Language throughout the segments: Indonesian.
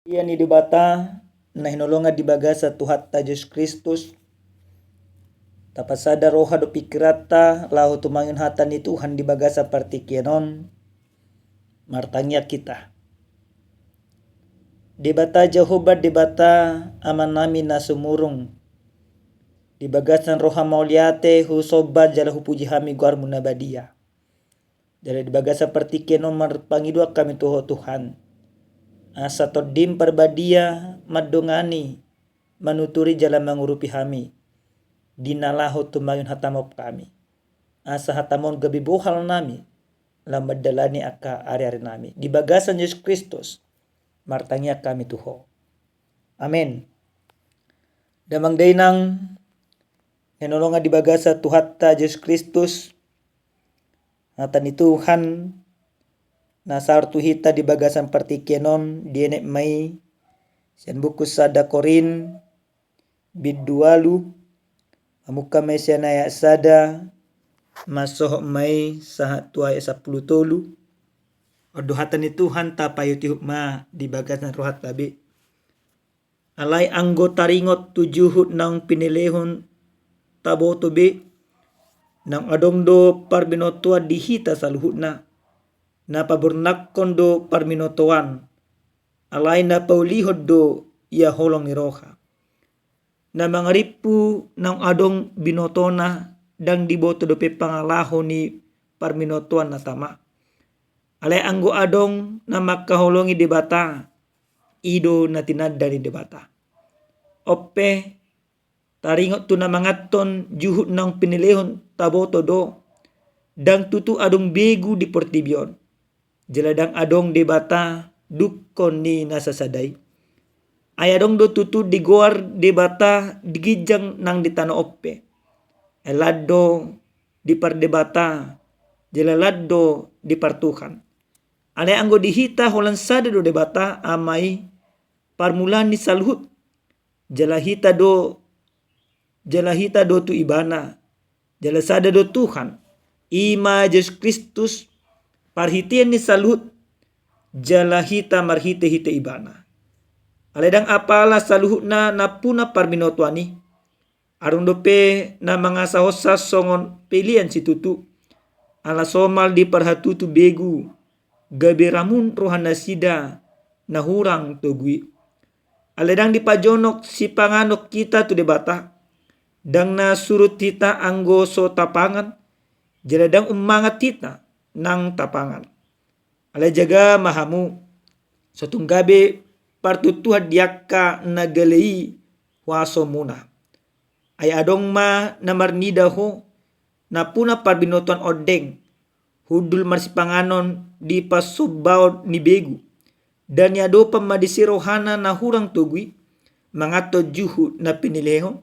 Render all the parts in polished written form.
Ia ni dibata na hinulungan di baga sa tuhat ta Diyos Kristus. Tapasada roha do pikirata lahu tumangin hatan ni Tuhan di baga sa partikyanon. Martangya kita. Dibata Jehovah dibata aman namin na sumurong. Di bagasan roha mauliate husobat jala hupuji hami guar munabadia. Jala di bagasa partikyanon marpangidua kami Tuhan. Asa todim perbadia madongani manuturi jalan mengurupi hami dinalahu tumangin hatamop kami asa hatamon gabi buhal nami lamad dalani aka ari-ari nami di bagasan Yesus Kristus martangya kami Tuho. Amen. Damang daynang hinulungan di bagasa tuhatta Yesus Kristus hatan ni Tuhan nasartu hita di bagasan partikyanon dienek may sian buku sada Korin biddualu amuka may siya naya sada masoh may sahat tuay 10 tolu oduhatan ni Tuhan tapayuti hukma di bagasan rohat tabi alay anggo taringot tujuhut nang pinilehon tabo tobe nang adongdo parbinotua dihita saluhut na napaburnak kondo parminotoan alay na paulihod do ia holong ni roha na mangaripu ng adong binotona dang diboto do pe pangalaho ni parminotoan na tama alay anggo adong na makaholongi debata ido na tinadda ni debata oppe taringot tu na mangaton juhut ng pinilehon taboto do dang tutu adong begu di portibyon jeladang adong debata dukon ni nasasaday ay adong do tutu digoar debata digijang nang ditano oppe elado di pardebata jelalado di partukan alay anggo dihita holan sada do debata amay parmulan ni salhut jalahita do tu ibana jalasada do Tuhan ima Yesus Kristus parhitian ni salut jalahita marhite-hite ibana. Aledang apala saluhut na napuna parminotuani. Arong dope na mga sahosa songon pilihan si tutu. Ala somal di parhatutu begu. Gabi ramun rohana sida na hurang tugwi. Aledang di pajonok si panganok kita tu debata. Dang na surut kita anggo so tapangan. Jaladang umangat kita nang tapangan. Alay jaga mahamu sa tunggabe partutuhan diakka nagalei waso muna. Ay adong ma namarnida ho na puna parbinotuan odeng hudul marsipanganon di pasubaw ni begu. Dan yado pa madisirohana na hurang tugwi mangato juhu na pinilehon.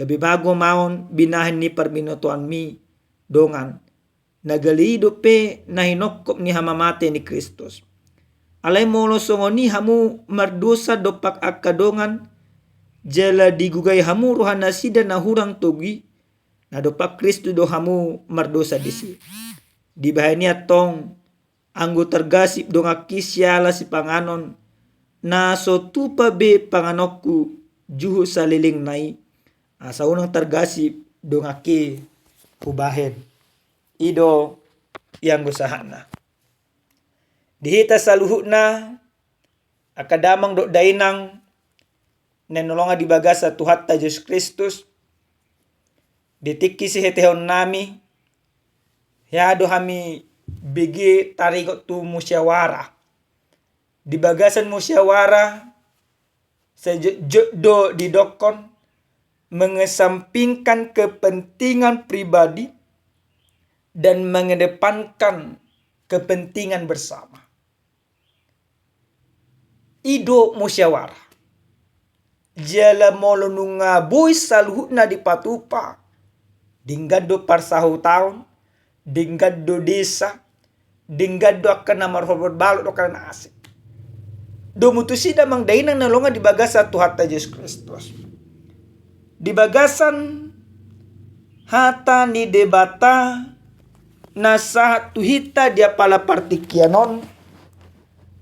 Gabi bago maon binahin ni parbinotuan mi dongan. Nagalido pe na hinokop ni hamamate ni Kristus. Alay molo songoni hamu mardosa dopak akadongan jala digugay hamu rohana sida na hurang tugwi na dopak Kristus do hamu mardosa disi. Di bahania tong anggo tergasip dong akisyala si panganon na so tupa be panganokku juhu saliling nai asa unang tergasip dong aki hubahen. Ido yang gusahana. Dihita saluhut na akadamang do dainang nenolonga di bagasa tuhat ta Yesus Kristus. Ditiki si hetehon nami. Hiado hami bigi tarigot tu musyawara. Di bagasan musyawara do didokon mengesampingkan kepentingan pribadi dan mengedepankan kepentingan bersama. Ido musyawarah. Jala molo nunga boy saluhutna di patupa. Dinggado parsahu taon. Dinggado desa. Dinggado akan namar hormat balot akan asik. Do mutusida mang dainang nalonga di bagasa Tuhan Yesus Kristus. Di bagasan hata ni debata na sahat tuhita dia pala partikyanon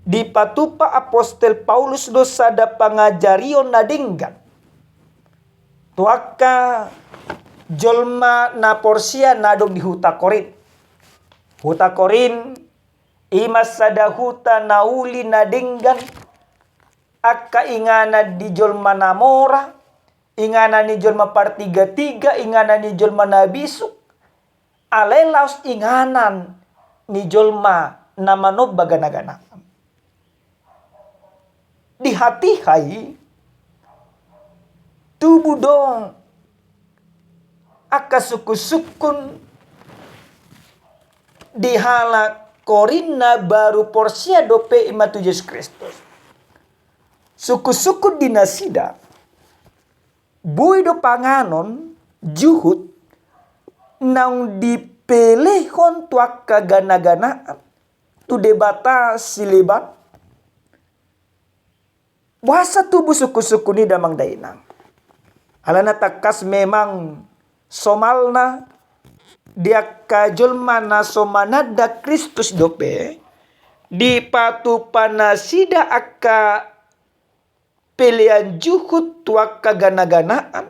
Di patupa Apostel Paulus do sada pangajarion na dinggan. Tuaka jolma na porsia nadong di huta Korin. Huta Korin imas sada huta nauli na dinggan. Akka ingana di jolma namora, ingana ni jolma partiga-tiga, ingana ni jolma nabisuk. Alelaos inganan ni jolma namanob bagana-gana. Di hati hai tubuh dong aka suku-sukun di hala Korina baru porsia dope imatu Yesus Kristus. Suku-suku di nasida bui do panganon juhut nang dipelehon tuak kagana-ganaan tu debata silibat. Wasa tubuh suku-suku ni damang dainang. Alana takas memang somalna dia kajolma na somanada Kristus dope di patu panasida akka pilihan juhut tuak kagana-ganaan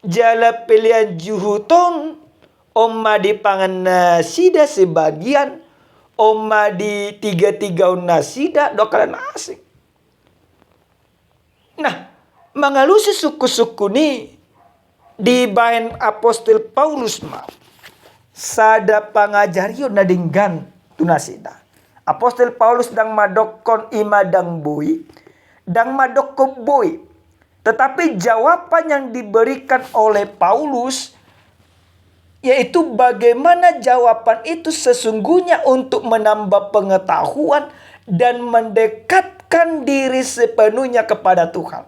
jala pilihan juhuton oma di pangan nasida sebagian oma di tiga-tiga nasida dokalan asing. Nah, mengalusi suku-suku ni di bahan Apostel Paulus ma sada pangajarion na dinggan tunasida. Apostel Paulus dang madokon ima dang bui, dang madokko bui. Tetapi jawaban yang diberikan oleh Paulus yaitu bagaimana jawaban itu sesungguhnya untuk menambah pengetahuan dan mendekatkan diri sepenuhnya kepada Tuhan.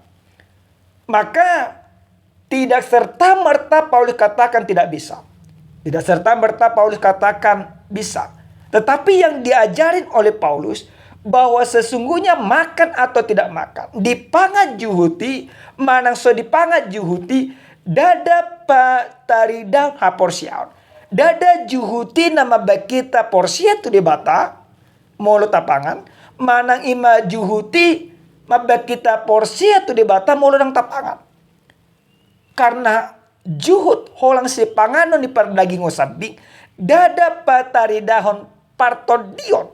Maka tidak serta-merta Paulus katakan tidak bisa. Tidak serta-merta Paulus katakan bisa. Tetapi yang diajarin oleh Paulus bahwa sesungguhnya makan atau tidak makan. Dipangat juhuti, manang so dipangat juhuti, dada pataridang haporsiaon. Dada juhuti nama bakita porsia tu debata, molo tapangan, manang ima juhuti, mabakita porsia tu debata, molo nang tapangan. Karena juhut holang si panganon di pardaging osabing, dada pataridahon partodion,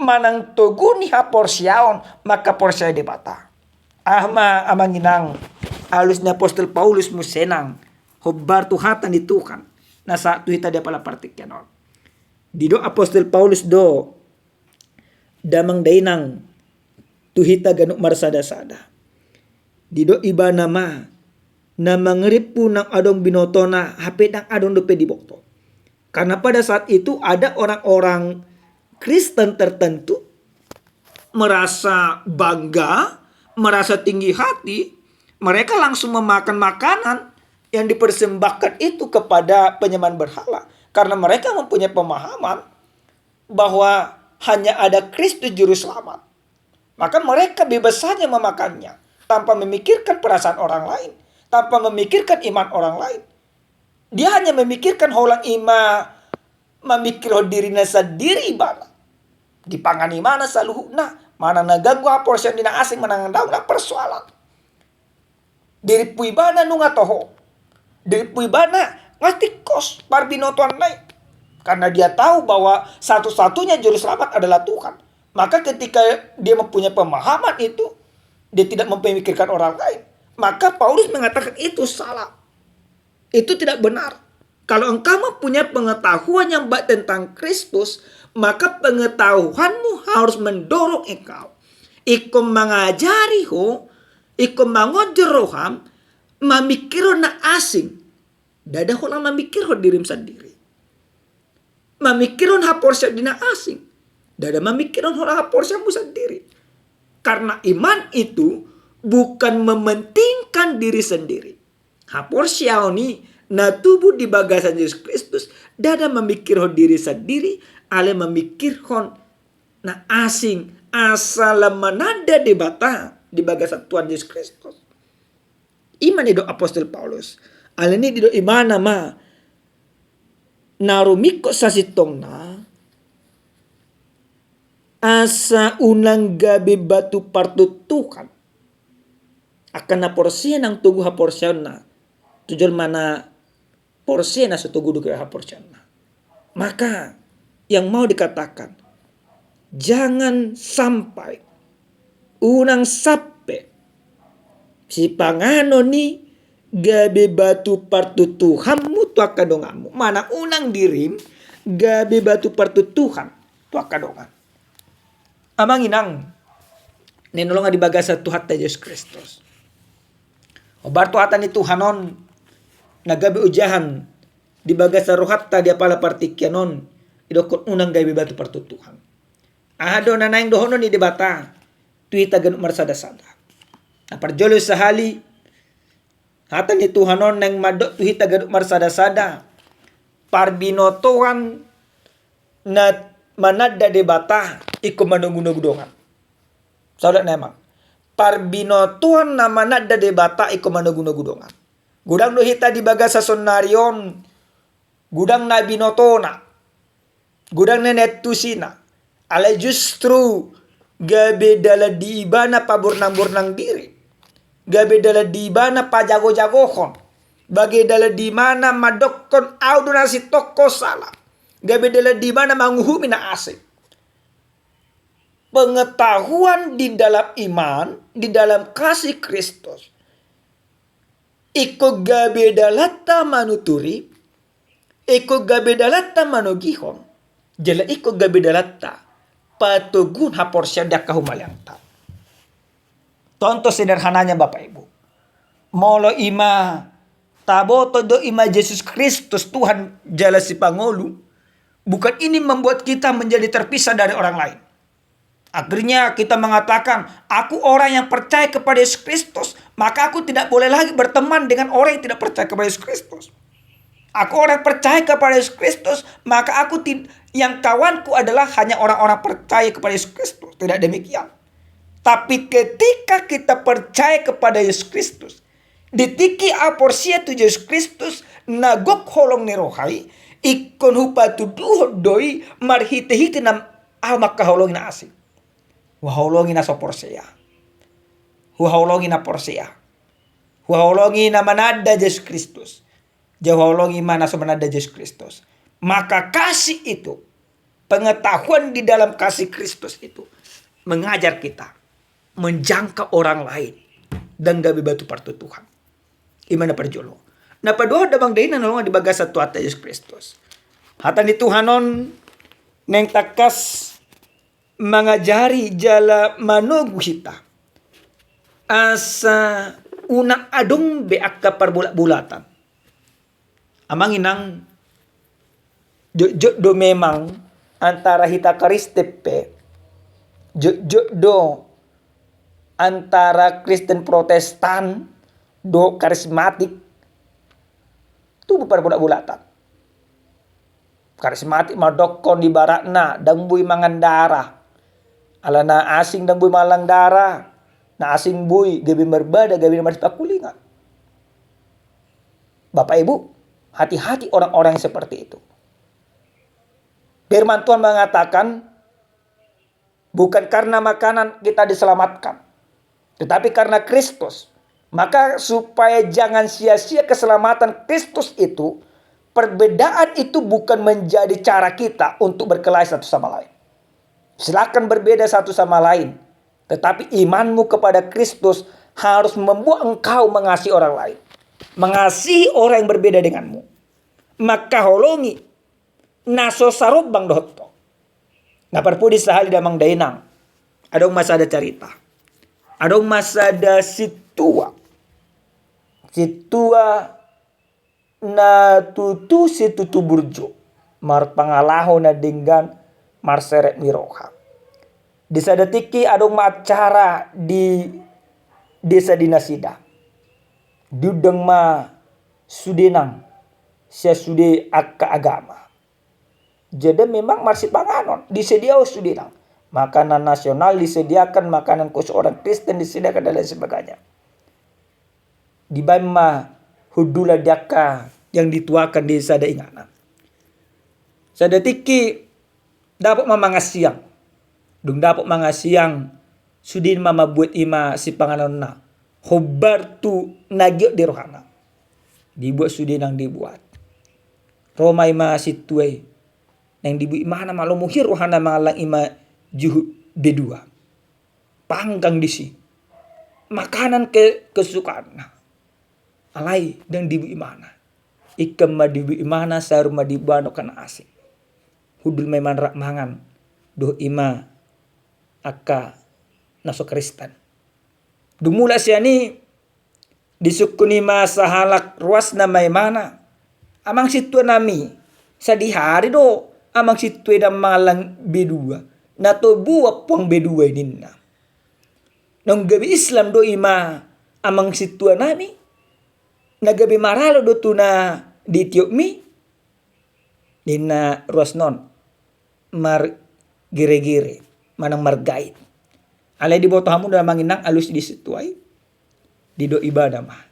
manang toguni haporsiaon, maka porsia debata. Amanginang alus ni Apostol Paulus musenang hobbar tuhatan ditukan nasa tuhita dia pala partikyanon. Dido Apostol Paulus do damang dainang tuhita ganuk marsada-sada. Dido iba nama na mangerip po ng adong binotona hapit ang adong dope di bokto. Karena pada saat itu ada orang-orang Kristen tertentu merasa bangga, merasa tinggi hati, mereka langsung memakan makanan yang dipersembahkan itu kepada penyembahan berhala. Karena mereka mempunyai pemahaman bahwa hanya ada Kristus juru selamat. Maka mereka bebas saja memakannya tanpa memikirkan perasaan orang lain, tanpa memikirkan iman orang lain. Dia hanya memikirkan holang ima memikir dirinya sendiri bala. Dipangani mana saluhuna, mana naganggu porsi dina asing manang daw na persoalan. Diri puibana nunga toho. Diri puibana ngatikos parbinotuan lain. Karena dia tahu bahwa satu-satunya juru selamat adalah Tuhan. Maka ketika dia mempunyai pemahaman itu, dia tidak memikirkan orang lain. Maka Paulus mengatakan itu salah. Itu tidak benar. Kalau engkau mempunyai pengetahuan yang baik tentang Kristus, maka pengetahuanmu harus mendorong engkau. Ikom mengajari ho, ikom mangojeroham, mamikiron na asing. Dada ho lang mamikirho dirim sendiri. Mamikiron haporsya dina asing. Dada mamikiron ho lang haporsyamu sendiri. Karena iman itu bukan mementingkan diri sendiri. Haporsya ni na tubuh di bagasan Yesus Kristus. Dada memikirkan diri sendiri. Ale memikirkan na asing. Asal manada di bata di bagasan Tuhan Yesus Kristus. Iman itu Apostol Paulus. Ale ni dido imana ma. Narumiko sa sitong na. asa unang gabi batu partutukan akan na porsiyan ang tugu ha porsyon na tujol mana porsiyan na sa tugu duga ha porsyon na. Maka yang mau dikatakan, jangan sampai unang sape si pangano ni gabi batu partutuhanmu tu akadongamu. Mana unang dirim gabi batu partutuhan tu akadongan. Amang inang ninulungan di bagasa Tuhan Yesus Kristus. Obar Tuhatan ni Tuhanon nagabi ujahan di bagasa rohatta dia pala partikyanon idokon unang gabi batu partutuhan. Ado na naing dohono ni debata tuita ganuk marsada-sada. Parjolo sahali hatan ni Tuhanon nang madok tuita ganuk marsada-sada parbinotohan na manada debata iko manunggunugdongan. Saudat nemang parbinotohan na manada debata iko manunggunugdongan. Gudang dohita di bagasa sonarion gudang na binotona gudang na netusina ala justru gabe dala di ibana paburnang-burnang diri gabe dala di ibana pajago-jagohon bagi dala di mana madokon audunasi toko salah gabe dala di mana manguhumi na asik. Pengetahuan di dalam iman di dalam kasih Kristus iko gabe dalata manuturi iko gabe dalata manogihon jala iko gabe dalata patugun haporsya dak kahumalyanta. Contoh sederhananya Bapak Ibu. Molo ima taboto do ima Yesus Kristus Tuhan jala si Pangulu. Bukan ini membuat kita menjadi terpisah dari orang lain. Akhirnya kita mengatakan, aku orang yang percaya kepada Yesus Kristus, maka aku tidak boleh lagi berteman dengan orang yang tidak percaya kepada Yesus Kristus. Aku orang percaya kepada Yesus Kristus, maka yang kawanku adalah hanya orang-orang percaya kepada Yesus Kristus. Tidak demikian. Tapi ketika kita percaya kepada Yesus Kristus, ditiki aporsia tu Yesus Kristus, nagok holong ni rohai, ikon hupatu duho doi marhite-hite na amak kaholongin na asik. Waholongin na soporsia. Waholongin na porsia. Waholongin na manada Yesus Kristus. Jawolongin mana sebenarnya Yesus Kristus. Maka kasih itu, pengetahuan di dalam kasih Kristus itu mengajar kita menjangkau orang lain dan gabi batu partu Tuhan. Imana perjolo. Nah padua damang daina nolongan di bagasa tuata Yesus Kristus. Hatan di Tuhanon neng takas mengajari jala manugu kita. Asa unang adong beaka perbulat-bulatan. Amang inang do memang antara hita karistepe do antara Kristen Protestan do karismatik tu perbulat-bulatan. Karismatik madokon di barakna dambui mangandara alana asing dambui malang dara na asing bui gabi merbada gabi marpakulinga. Bapak Ibu, hati-hati orang-orang yang seperti itu. Firman Tuhan mengatakan bukan karena makanan kita diselamatkan, tetapi karena Kristus. Maka supaya jangan sia-sia keselamatan Kristus itu, perbedaan itu bukan menjadi cara kita untuk berkelahi satu sama lain. Silakan berbeda satu sama lain, tetapi imanmu kepada Kristus harus membuat engkau mengasihi orang lain, mengasihi orang yang berbeda denganmu. Maka holongi naso sarubang dohto. Naparpudi sahali damang dainang. Adong masada cerita. Adong masada situa. Situa na tutu situtu burjo. Mar pangalaho na dinggan mar seret miroha. Desa detiki adong acara di desa dinasida. Dudeng ma sudenang. Sia sude akka agama. Jadi memang masih panganon disediakan sudenang. Makanan nasional disediakan, makanan khusus orang Kristen disediakan dan lain sebagainya. Di bama hudula daka yang dituakan di sada inganan. Sada tiki dapat memangasiang. Dung dapat mangasiang sudin mama buat ima si panganon na. Hobar tu nagyo di rohana. Dibuat sudin yang dibuat. Roma ima situai. Yang dibuat ima na malumuhir rohana malang ima juhu bedua. Panggang disi. Makanan kesukaan na. Alai dan dibuat imana. Ikam ma dibuat imana saru ma dibuat kana asing. Hudul may manrak mangan. Do ima aka naso Kristen. Dumula siya ni disukuni masahalak ruas na may mana. Amang sitwa nami sa dihari do amang sitwa na malang bedua. Nato buwa pang bedua din na. Nung gabi Islam do ima amang sitwa nami. Nagabi maralo do tu na di tiok mi. Din na ruas non. Mar gire-gire. Manang margait. Alay di boto hamu na manginang alus di situay. Di do ibadah mah.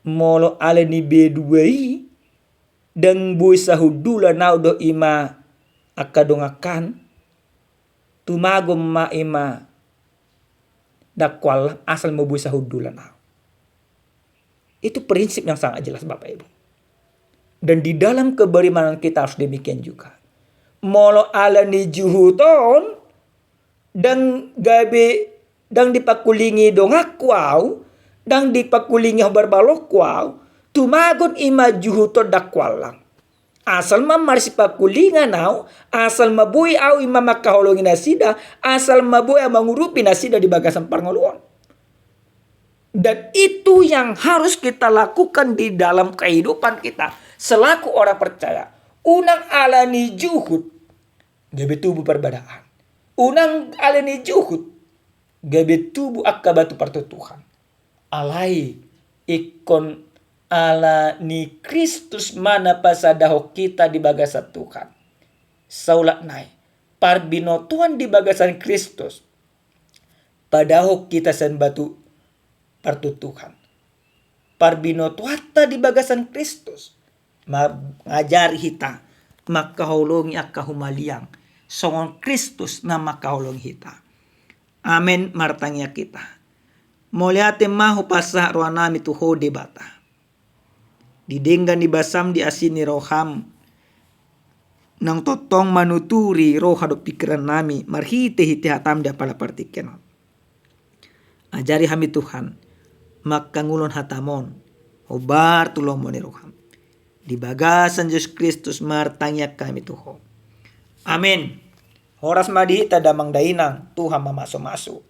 Molo ale ni beduai. Dan buy sa hudula na do ima akadongakan. Tumagom ma ima dakwal asal mo buy sa hudula na. Itu prinsip yang sangat jelas Bapak Ibu. Dan di dalam keberimanan kita harus demikian juga. Molo ala ni juhuton. Dan gabi dang dipakulingi dongakwaw dang dipakulingi barbalokwaw tumagon ima juhuto dakwalang asal mamar si pakulingan naw asal mabuhi aw ima makaholongin nasida asal mabuhi mangurupi nasida di bagasan parngoluan. Dan itu yang harus kita lakukan di dalam kehidupan kita selaku orang percaya. Unang alani juhud gabi tubuh perbedaan. Unang alani juhud gabi tubuh akka batu pertutuhan. Alai ikon ala ni Kristus mana pasadaho kita di bagasan Tuhan. Saulak nai parbino Tuhan di bagasan Kristus. Padaho kita sen batu pertutuhan. Parbino Tuhan di bagasan Kristus. Ngajari kita makahulungi akka humaliang. Songon Kristus na makahulong hita. Amen martangya kita. Moliate mahu pasah rohanami tuho debata. Didenggan di basam di asini roham. Nang totong manuturi roha do pikiran nami. Marhite hite hatam dia pala partiken. Ajari hami Tuhan. Makangulon hatamon. Obar tulomon ni roham. Di bagasan Yesus Kristus martangya kami tuho. Amin. Horas madi tada mangdainang Tuhan mamaso-maso.